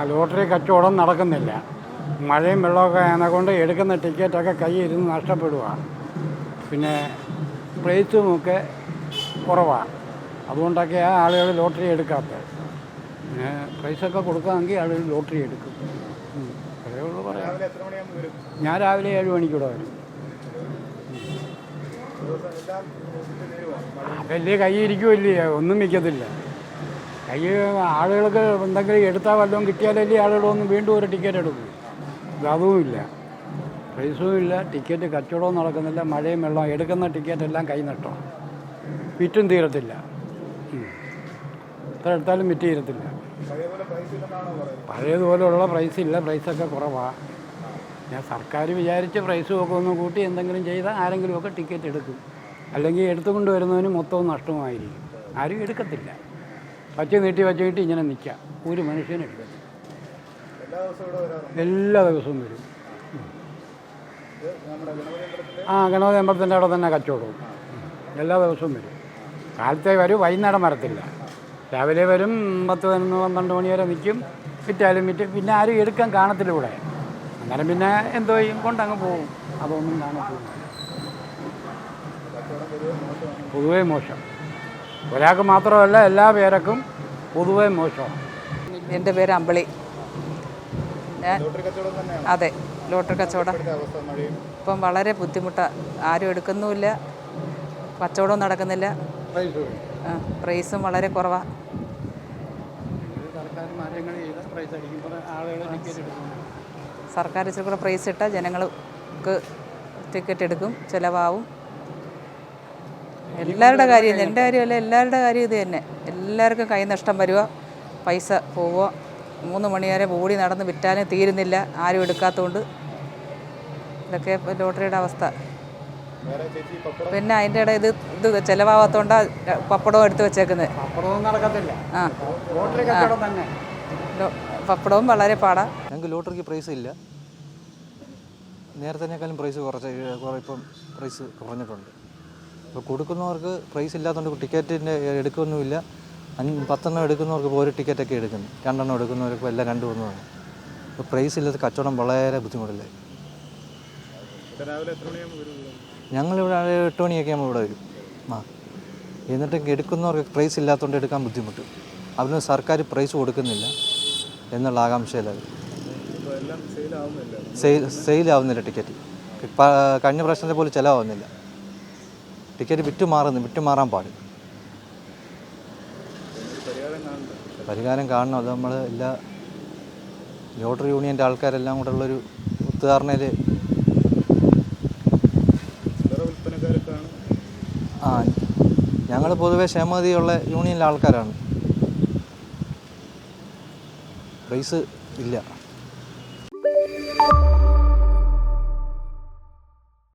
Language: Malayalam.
ലോട്ടറി കച്ചവടം നടക്കുന്നില്ല. മഴയും വെള്ളമൊക്കെ ആയതുകൊണ്ട് എടുക്കുന്ന ടിക്കറ്റൊക്കെ കയ്യിൽ ഇരുന്ന് നഷ്ടപ്പെടുക. പിന്നെ പ്രൈസുമൊക്കെ കുറവാണ്. അതുകൊണ്ടൊക്കെയാണ് ആളുകൾ ലോട്ടറി എടുക്കാത്തത്. പിന്നെ പ്രൈസൊക്കെ കൊടുക്കാമെങ്കിൽ ആളുകൾ ലോട്ടറി എടുക്കും. അതേ ഉള്ളൂ പറയാം. ഞാൻ രാവിലെ 7 മണിക്കൂടെ വരും. വലിയ കൈ ഇരിക്കുമല്ലേ, ഒന്നും മിക്കത്തില്ല. കൈ ആളുകൾക്ക് എന്തെങ്കിലും എടുത്താൽ വല്ലതും കിട്ടിയാലല്ലേ ആളുകളൊന്നും വീണ്ടും ഒരു ടിക്കറ്റ് എടുക്കും. അതുമില്ല, പ്രൈസും ഇല്ല, ടിക്കറ്റ് കച്ചവടവും നടക്കുന്നില്ല. മഴയും വെള്ളം എടുക്കുന്ന ടിക്കറ്റെല്ലാം കൈ നഷ്ടം, വിറ്റും തീരത്തില്ല. എത്ര എടുത്താലും വിറ്റ് തീരത്തില്ല. പഴയതുപോലെയുള്ള പ്രൈസില്ല, പ്രൈസൊക്കെ കുറവാണ്. ഞാൻ സർക്കാർ വിചാരിച്ച് പ്രൈസും ഒക്കെ ഒന്ന് കൂട്ടി എന്തെങ്കിലും ചെയ്താൽ ആരെങ്കിലുമൊക്കെ ടിക്കറ്റ് എടുക്കും. അല്ലെങ്കിൽ എടുത്തുകൊണ്ട് വരുന്നതിന് മൊത്തവും നഷ്ടമായിരിക്കും. ആരും എടുക്കത്തില്ല. വച്ച് നീട്ടി ഇങ്ങനെ നിൽക്കാം. ഒരു മനുഷ്യനും എടുക്കത്തില്ല. എല്ലാ ദിവസവും വരും. ഗണപതി അമ്പലത്തിൻ്റെ അവിടെ തന്നെ കച്ചവടവും എല്ലാ ദിവസവും വരും. കാലത്തെ വരും, വൈകുന്നേരം വരത്തില്ല. രാവിലെ വരും, 10-12 മണി വരെ നിൽക്കും. വിറ്റാലും വിറ്റ് പിന്നെ ആരും എടുക്കാൻ കാണത്തില്ല ഇവിടെ. അന്നേരം പിന്നെ എന്തോ ചെയ്യും, കൊണ്ടങ്ങ് പോകും. അതൊന്നും കാണത്തില്ല. പൊതുവേ മോശം. ഒരാൾക്ക് മാത്രമല്ല, എല്ലാ പേർക്കും പൊതുവേ മോശമാണ്. എൻ്റെ പേര് അമ്പിളി. അതെ, ലോട്ടറി കച്ചവടം ഇപ്പം വളരെ ബുദ്ധിമുട്ടാണ്. ആരും എടുക്കുന്നുമില്ല, കച്ചവടവും നടക്കുന്നില്ല. പ്രൈസും വളരെ കുറവാണ്. സർക്കാർ ഇച്ചിരി കൂടെ പ്രൈസ് ഇട്ടാൽ ജനങ്ങൾക്ക് ടിക്കറ്റ് എടുക്കും, ചിലവാവും. എല്ലാവരുടെ കാര്യം, എൻ്റെ കാര്യമല്ല, എല്ലാവരുടെ കാര്യം ഇത് തന്നെ. എല്ലാവർക്കും കൈ നഷ്ടം വരിക, പൈസ പോവുക. 3 മണി വരെ ഓടി നടന്ന് വിറ്റാലും തീരുന്നില്ല, ആരും എടുക്കാത്തതുകൊണ്ട്. ഇതൊക്കെ ലോട്ടറിയുടെ അവസ്ഥ. പിന്നെ അതിൻ്റെ ഇടയിൽ ഇത് ചിലവാകാത്തതുകൊണ്ടാണ് പപ്പടവും എടുത്ത് വെച്ചേക്കുന്നത്. പപ്പടവും വളരെ പാടാണ്. ഞങ്ങൾക്ക് ലോട്ടറിക്ക് പ്രൈസ് ഇല്ല. നേരത്തേക്കാളും പ്രൈസ് ഇപ്പം പ്രൈസ് കുറഞ്ഞിട്ടുണ്ട്. ഇപ്പോൾ കൊടുക്കുന്നവർക്ക് പ്രൈസ് ഇല്ലാത്തതുകൊണ്ട് ടിക്കറ്റിൻ്റെ എടുക്കൊന്നുമില്ല. 10 എടുക്കുന്നവർക്ക് ഇപ്പോൾ ഒരു ടിക്കറ്റൊക്കെ എടുക്കുന്നു. 2 എടുക്കുന്നവർക്ക് എല്ലാം 2 ഒന്നുമാണ്. ഇപ്പോൾ പ്രൈസ് ഇല്ലാത്ത കച്ചവടം വളരെ ബുദ്ധിമുട്ടില്ലേ. ഞങ്ങളിവിടെ 8 മണിയൊക്കെ ആകുമ്പോൾ ഇവിടെ വരും. എന്നിട്ട് എടുക്കുന്നവർക്ക് പ്രൈസ് ഇല്ലാത്തതുകൊണ്ട് എടുക്കാൻ ബുദ്ധിമുട്ട്. അതിന് സർക്കാർ പ്രൈസ് കൊടുക്കുന്നില്ല എന്നുള്ള ആകാംക്ഷയിലാണ്. സെയിലാവുന്നില്ല ടിക്കറ്റ്. കഴിഞ്ഞ പ്രശ്നത്തെ പോലെ ചിലവാകുന്നില്ല. ടിക്കറ്റ് വിറ്റുമാറാൻ പാടില്ല. പരിഹാരം കാണണം. അത് നമ്മൾ എല്ലാ ലോട്ടറി യൂണിയൻ്റെ ആൾക്കാരെല്ലാം കൂടെ ഉള്ളൊരു ഒത്തുധാരണയിൽ ഞങ്ങൾ പൊതുവെ ക്ഷേമതിയുള്ള യൂണിയനിലെ ആൾക്കാരാണ്. പ്രൈസ് ഇല്ല.